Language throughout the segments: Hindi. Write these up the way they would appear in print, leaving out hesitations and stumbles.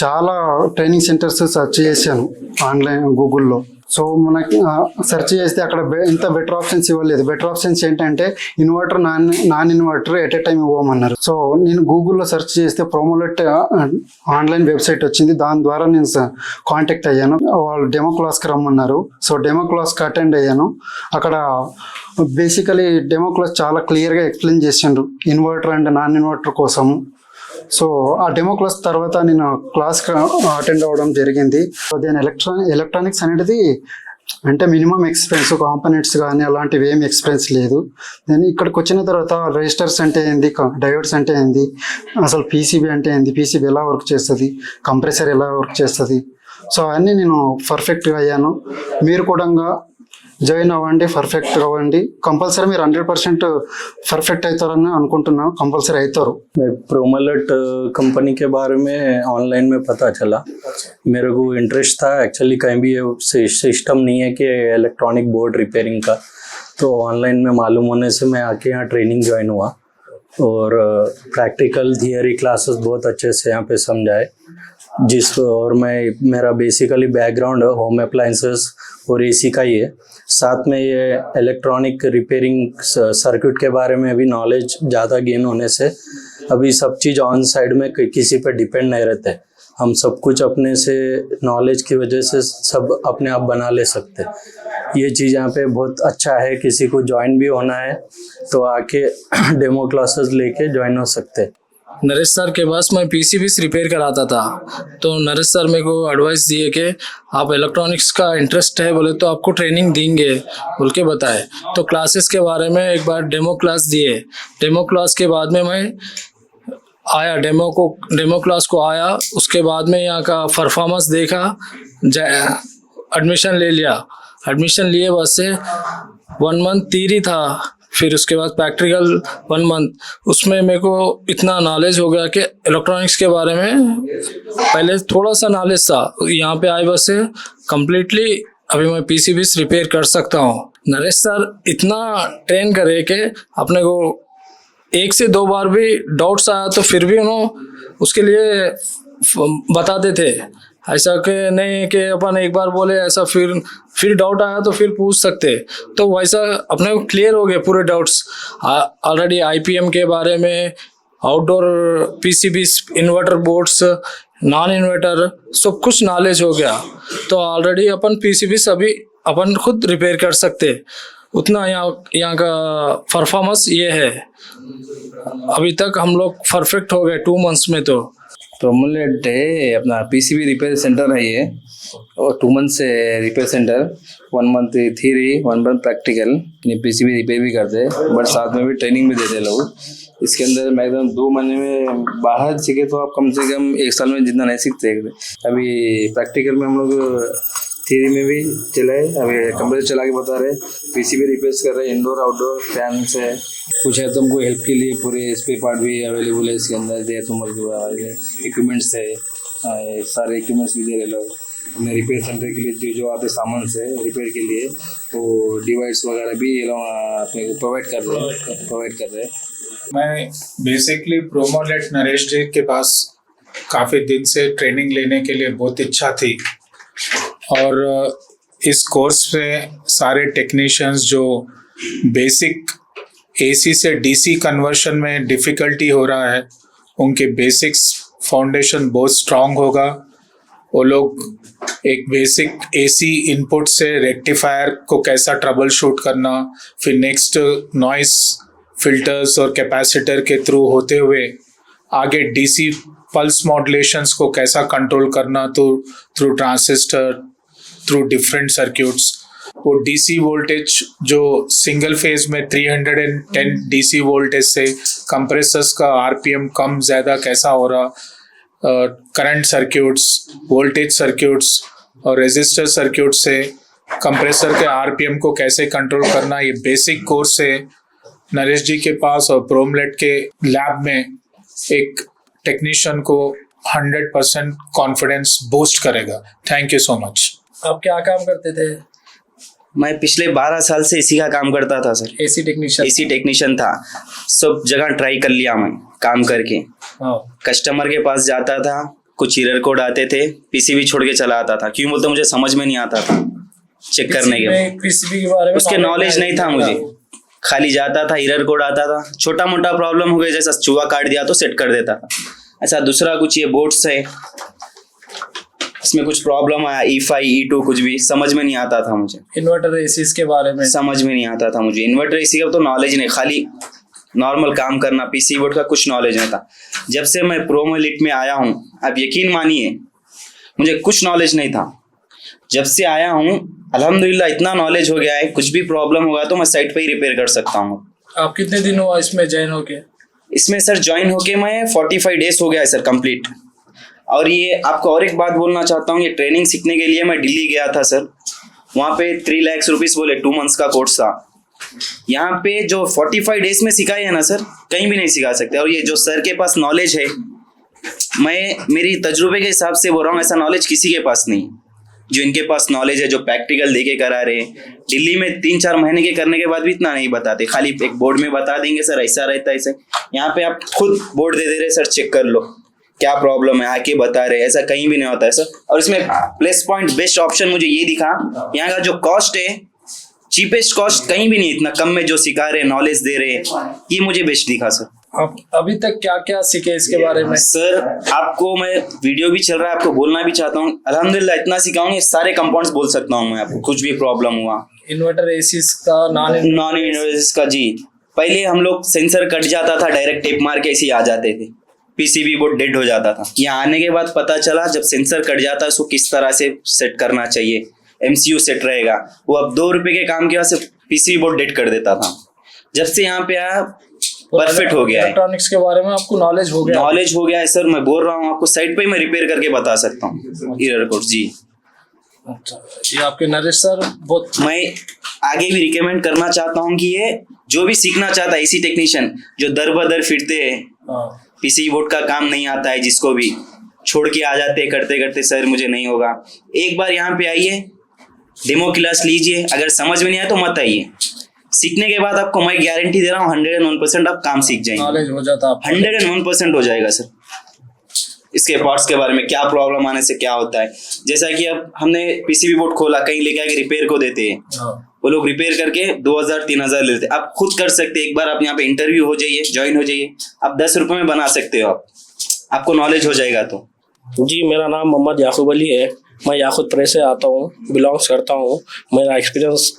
చాలా ట్రైనింగ్ సెంటర్స్ సెర్చ్ చేశాను ఆన్లైన్ గూగుల్లో. సో మనకి సెర్చ్ చేస్తే అక్కడ ఇంత బెటర్ ఆప్షన్స్ ఇవ్వలేదు. బెటర్ ఆప్షన్స్ ఏంటంటే inverter, non inverter at a time ఇవ్వమన్నారు. సో నేను గూగుల్లో సెర్చ్ చేస్తే ప్రోమోలెట్ ఆన్లైన్ వెబ్సైట్ వచ్చింది. దాని ద్వారా నేను కాంటాక్ట్ అయ్యాను. వాళ్ళు డెమో క్లాస్కి రమ్మన్నారు. సో డెమో క్లాస్కి అటెండ్ అయ్యాను. అక్కడ బేసికలీ డెమో క్లాస్ చాలా క్లియర్గా ఎక్స్ప్లెయిన్ చేసిండ్రు ఇన్వర్టర్ అండ్ నాన్ ఇన్వర్టర్ కోసం. సో ఆ డెమో క్లాస్ తర్వాత నేను క్లాస్కి అటెండ్ అవ్వడం జరిగింది. సో దీని ఎలక్ట్రానిక్స్ అనేది అంటే మినిమం ఎక్స్పీరియన్స్, కాంపోనెంట్స్ కానీ అలాంటివి ఏమి ఎక్స్పీరియన్స్ లేదు. నేను ఇక్కడికి వచ్చిన తర్వాత రెజిస్టర్స్ అంటే ఏంది, డయోడ్స్ అంటే ఏంది, అసలు పీసీబీ అంటే ఏంది, పీసీబీ ఎలా వర్క్ చేస్తుంది, కంప్రెసర్ ఎలా వర్క్ చేస్తుంది, సో అవన్నీ నేను పర్ఫెక్ట్గా అయ్యాను. మీరు కూడా జాయిన్ అవ్వండి, పర్ఫెక్ట్ అవ్వండి. కంపల్సరీ మీరు 100% परफेक्ट అవుతారని అనుకుంటున్నాను. कंपलसरी అవుతారు. प्रोमोलेट कंपनी के बारे में ऑनलाइन में पता चला. मेरे को इंटरेस्ट था एक्चुअली. कहीं भी सिस्टम नहीं है कि इलेक्ट्रॉनिक बोर्ड रिपेयरिंग का, तो ऑनलाइन में मालूम होने से मैं आके यहाँ ट्रेनिंग ज्वाइन हुआ और प्रैक्टिकल थियरी क्लासेस बहुत अच्छे से यहाँ पे समझाए. और मेरा बेसिकली बैकग्राउंड होम अप्लायंसेस और एसी का ही है. साथ में ये इलेक्ट्रॉनिक रिपेयरिंग सर्किट के बारे में भी नॉलेज ज़्यादा गेन होने से अभी सब चीज़ ऑन साइड में किसी पे डिपेंड नहीं रहते. हम सब कुछ अपने से नॉलेज की वजह से सब अपने आप बना ले सकते. ये चीज़ यहाँ पे बहुत अच्छा है. किसी को ज्वाइन भी होना है तो आके डेमो क्लासेस लेके ज्वाइन हो सकते. नरेश सर के पास मैं पीसीबी रिपेयर कराता था, तो नरेश सर मेरे को एडवाइस दिए कि आप इलेक्ट्रॉनिक्स का इंटरेस्ट है बोले तो आपको ट्रेनिंग देंगे बोल के बताए. तो क्लासेस के बारे में एक बार डेमो क्लास दिए. डेमो क्लास के बाद में मैं आया, डेमो क्लास को आया. उसके बाद में यहाँ का परफॉर्मेंस देखा, एडमिशन ले लिया. एडमिशन लिए बस से 1 मंथ थ्योरी था, फिर उसके बाद प्रैक्टिकल 1 मंथ. उसमें मेरे को इतना नॉलेज हो गया कि इलेक्ट्रॉनिक्स के बारे में पहले थोड़ा सा नॉलेज था. यहाँ पे आए बस से कम्प्लीटली अभी मैं पीसीबी रिपेयर कर सकता हूँ. नरेश सर इतना ट्रेन करे कि अपने को 1 से 2 बार भी डाउट्स आया तो फिर भी उन्होंने उसके लिए बताते थे. ऐसा कि नहीं कि अपन एक बार बोले ऐसा फिर डाउट आया तो फिर पूछ सकते. तो वैसा अपने को क्लियर हो गए पूरे डाउट्स. ऑलरेडी आईपीएम के बारे में, outdoor PCB, inverter boards, non inverter, सब कुछ नॉलेज हो गया. तो ऑलरेडी अपन पीसीबी अभी अपन खुद रिपेयर कर सकते. उतना यहाँ का परफॉर्मेंस ये है. अभी तक हम लोग परफेक्ट हो गए 2 मंथ्स में. तो प्रोमोलेट है अपना पीसीबी रिपेयर सेंटर है ये, और 2 मंथ से repair centre, 1 month theory 1 month practical. PCB repair भी करते हैं बट साथ में भी ट्रेनिंग भी देते हैं लोग. इसके अंदर मैक्सिमम 2 महीने में बाहर सीखे तो आप कम से कम 1 साल में जितना नहीं सीखते. अभी प्रैक्टिकल में हम लोग थ्योरी में भी चलाए, अभी कंप्यूटर चला के बता रहे, पीसीबी रिपेयर कर रहे, इंडोर आउटडोर फैन से कुछ है. तुमको हेल्प के लिए पूरे स्पेयर पार्ट भी अवेलेबल है इसके अंदर. दे तुमको इक्विपमेंट्स है, सारे इक्विपमेंट्स भी दे रहे लोग. अपने रिपेयर सेंटर के लिए जो आते सामान से रिपेयर के लिए वो डिवाइस वगैरह भी ये लोग अपने को प्रोवाइड कर रहे हैं. मैं बेसिकली प्रोमोलेट नरेश जी के पास काफ़ी दिन से ट्रेनिंग लेने के लिए बहुत इच्छा थी. और इस कोर्स में सारे टेक्नीशियंस जो बेसिक एसी से डीसी कन्वर्शन में डिफ़िकल्टी हो रहा है, उनके बेसिक्स फाउंडेशन बहुत स्ट्रांग होगा. वो लोग एक बेसिक एसी इनपुट से रेक्टिफायर को कैसा ट्रबल शूट करना, फिर नेक्स्ट नॉइस फिल्टर्स और कैपेसिटर के थ्रू होते हुए आगे डीसी पल्स मॉड्यूलेशंस को कैसा कंट्रोल करना, तो through transistor, through different circuits. वो डीसी वोल्टेज जो सिंगल फेज में 310 डीसी वोल्टेज से कंप्रेसर्स का आरपीएम कम ज़्यादा कैसा हो रहा, करंट सर्क्यूट्स, वोल्टेज सर्क्यूट्स और रेजिस्टर सर्क्यूट से कंप्रेसर के आरपीएम को कैसे कंट्रोल करना, ये बेसिक कोर्स है नरेश जी के पास. और प्रोमोलेट के लैब में एक टेक्नीशियन को 100% कॉन्फिडेंस बूस्ट करेगा. Thank you so much. आप क्या काम करते थे? मैं पिछले 12 साल से इसी का काम करता था सर. एसी टेक्नीशियन था. सब जगह ट्राई कर लिया मैं काम करके. कस्टमर के पास जाता था, कुछ एरर कोड आते थे, पीसीबी छोड़ के चला आता था। क्यों बोलते मुझे समझ में नहीं आता था चेक करने के बाद। पीसीबी के बारे में उसके नॉलेज नहीं था मुझे, खाली जाता था, एरर कोड आता था, छोटा मोटा प्रॉब्लम हो गया जैसा चूहा काट दिया तो सेट कर देता था। ऐसा दूसरा कुछ ये बोर्ड्स है, इसमें कुछ प्रॉब्लम आया E5 E2 कुछ भी समझ में नहीं आता था मुझे। इन्वर्टर एसीज के बारे में समझ में नहीं आता था मुझे। इन्वर्टर एसी का तो नॉलेज नहीं, खाली नॉर्मल काम करना, पीसी बोर्ड का कुछ नॉलेज नहीं था। जब से मैं प्रोमो एलिट में आया हूँ, आप यकीन मानिए मुझे कुछ नॉलेज नहीं था। जब से आया हूँ अल्हम्दुलिल्लाह इतना नॉलेज हो गया है, कुछ भी प्रॉब्लम होगा तो मैं साइट पे ही रिपेयर कर सकता हूँ। आप कितने दिन हुआ इसमें ज्वाइन होके? इसमें सर ज्वाइन होके मैं 45 डेज हो गया है सर कंप्लीट। और ये आपको और एक बात बोलना चाहता हूँ, ये ट्रेनिंग सीखने के लिए मैं दिल्ली गया था सर। वहाँ पे 3 लाख रुपीस बोले 2 मंथ्स का कोर्स था। यहाँ पे जो 45 डेज में सिखाई है ना सर, कहीं भी नहीं सिखा सकते। और ये जो सर के पास नॉलेज है, मैं मेरी तजुर्बे के हिसाब से बोल रहा हूँ, ऐसा नॉलेज किसी के पास नहीं जो इनके पास नॉलेज है, जो प्रैक्टिकल देके करा रहे हैं। दिल्ली में 3-4 महीने के करने के बाद भी इतना नहीं बताते, खाली एक बोर्ड में बता देंगे सर ऐसा रहता है ऐसा। यहाँ पे आप खुद बोर्ड दे दे रहे सर, चेक कर लो क्या प्रॉब्लम है, आके बता रहे। ऐसा कहीं भी नहीं होता है सर। और इसमें प्लस पॉइंट बेस्ट ऑप्शन मुझे ये दिखा, यहाँ का जो कॉस्ट है चीपेस्ट कॉस्ट कहीं भी नहीं, इतना कम में जो सिखा रहे, नॉलेज दे रहे, ये मुझे बेस्ट दिखा सर। आप अभी तक क्या क्या सीखे इसके बारे में? सर आपको मैं वीडियो भी चल रहा है, आपको बोलना भी चाहता हूँ, अल्हम्दुलिल्लाह इतना सिखाऊंगे सारे कंपाउंड्स बोल सकता हूँ मैं आपको, कुछ भी प्रॉब्लम हुआ। इन्वर्टर एसीज का नॉन इन्वर्टर का जी, पहले हम लोग सेंसर कट जाता था, डायरेक्ट टेप मार के ऐसे आ जाते थे, पीसीबी बोर्ड डेड हो जाता था। यहाँ आने के बाद पता चला जब सेंसर कट जाता है उसको किस तरह से सेट करना चाहिए, MCU सेट रहेगा। वो अब 2 रुपए के काम की वजह से पीसीबी बोर्ड डेड कर देता था। जब से यहाँ पे आया परफेक्ट हो गया है। इलेक्ट्रॉनिक्स के बारे में आपको नॉलेज हो गया? नॉलेज हो गया है सर, मैं बोल रहा हूँ आपको, साइट पे ही मैं रिपेयर करके बता सकता हूँ एरर कोड जी। अच्छा, ये आपके नरेश सर बहुत, मैं आगे भी रिकमेंड करना चाहता हूँ कि ये जो भी सीखना चाहता है एसी टेक्नीशियन, जो दर बदर फिरते हैं, पीसीबी बोर्ड का काम नहीं आता है, जिसको भी छोड़ के आ जाते करते करते सर मुझे नहीं होगा, एक बार यहाँ पे आइए, डेमो क्लास लीजिए। अगर समझ में नहीं आया तो मत आइए। सीखने के बाद आपको मैं गारंटी दे रहा हूँ 101% आप काम सीख जाएंगे, नॉलेज हो जाता है, 101% हो जाएगा सर। इसके पार्ट्स के बारे में क्या प्रॉब्लम आने से क्या होता है, जैसा कि अब हमने पीसीबी बोर्ड खोला, कहीं लेके आके रिपेयर को देते हैं, वो लोग रिपेयर करके 2000-3000 लेते हैं। आप खुद कर सकते हैं, एक बार आप यहाँ पे इंटरव्यू हो जाइए, ज्वाइन हो जाइए, आप 10 रुपए में बना सकते हो, आपको नॉलेज हो जाएगा। तो जी, मेरा नाम मोहम्मद याकूब अली है, मैं याकूब प्रेस से आता हूँ, बिलोंग्स करता हूँ। मेरा एक्सपीरियंस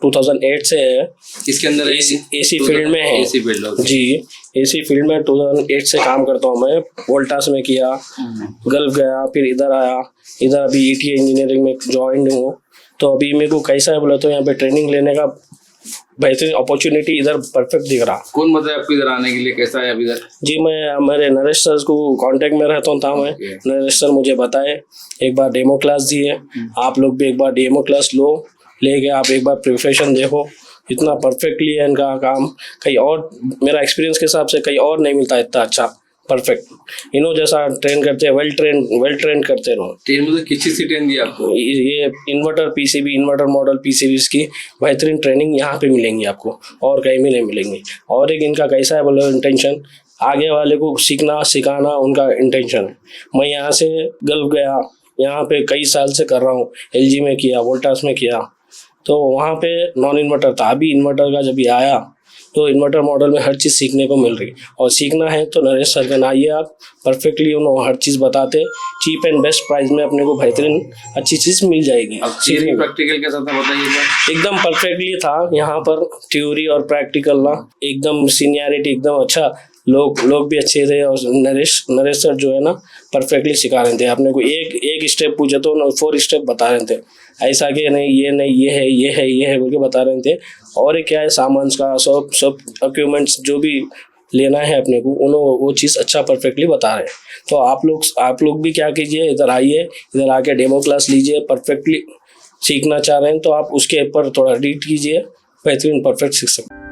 2008 से है। इसके अंदर एसी फील्ड में है। एसी फील्ड जी, एसी फील्ड में 2008 से काम करता हूँ मैं। वोल्टास में किया, गल्फ गया, फिर इधर आया, इधर अभी ETA इंजीनियरिंग में ज्वाइन हूँ। तो अभी मेरे को कैसा है बोला तो यहाँ पे ट्रेनिंग लेने का बेहतरीन अपॉर्चुनिटी इधर परफेक्ट दिख रहा। कौन बताया आपको इधर आने के लिए, कैसा है अभी इधर? जी, मैं मेरे नरेश सर को कांटेक्ट में रहता था मैं। नरेश सर मुझे बताए, एक बार डेमो क्लास दिए, आप लोग भी एक बार डेमो क्लास लो, लेके आप एक बार प्रिपरेशन देखो, इतना परफेक्टली है इनका काम, कहीं और मेरा एक्सपीरियंस के हिसाब से कहीं और नहीं मिलता इतना अच्छा परफेक्ट। इन्हों जैसा ट्रेन करते हैं, वेल ट्रेन करते रहो। ट्रेन में तो किस चीज़ से ट्रेन दिया आपको? ये inverter PCB, inverter model PCBs की बेहतरीन ट्रेनिंग यहाँ पे मिलेंगी आपको, और कहीं भी नहीं मिलेंगी। और एक इनका कैसा है बोलो इंटेंशन, आगे वाले को सीखना सिखाना उनका इंटेंशन है। मैं यहाँ से गल्फ गया, यहाँ पे कई साल से कर रहा हूँ, LG में किया, वोल्टास में किया, तो वहाँ पे नॉन इन्वर्टर था। अभी इन्वर्टर का जब ये आया तो इन्वर्टर मॉडल में हर चीज़ सीखने को मिल रही, और सीखना है तो नरेश सर के आइए आप, परफेक्टली उन्होंने हर चीज़ बताते, चीप एंड बेस्ट प्राइस में अपने को बेहतरीन अच्छी चीज़ मिल जाएगी। अब थियरी प्रैक्टिकल के साथ बताइए। एकदम परफेक्टली था यहाँ पर, थ्योरी और प्रैक्टिकल ना एकदम सीनियरिटी एकदम अच्छा, लोग भी अच्छे थे। और नरेश सर जो है ना परफेक्टली सिखा रहे थे अपने को, एक स्टेप पूछे तो 4 स्टेप बता रहे थे, ऐसा कि नहीं ये है ये है बोल के बता रहे थे। और क्या है सामान का सब इक्विपमेंट्स जो भी लेना है अपने को, उन्होंने वो चीज़ अच्छा परफेक्टली बता रहे हैं। तो आप लोग भी क्या कीजिए, इधर आइए, इधर आके डेमो क्लास लीजिए, परफेक्टली सीखना चाह रहे हैं तो आप उसके ऊपर थोड़ा रीड कीजिए, बेहतरीन परफेक्ट सीख सकते हैं।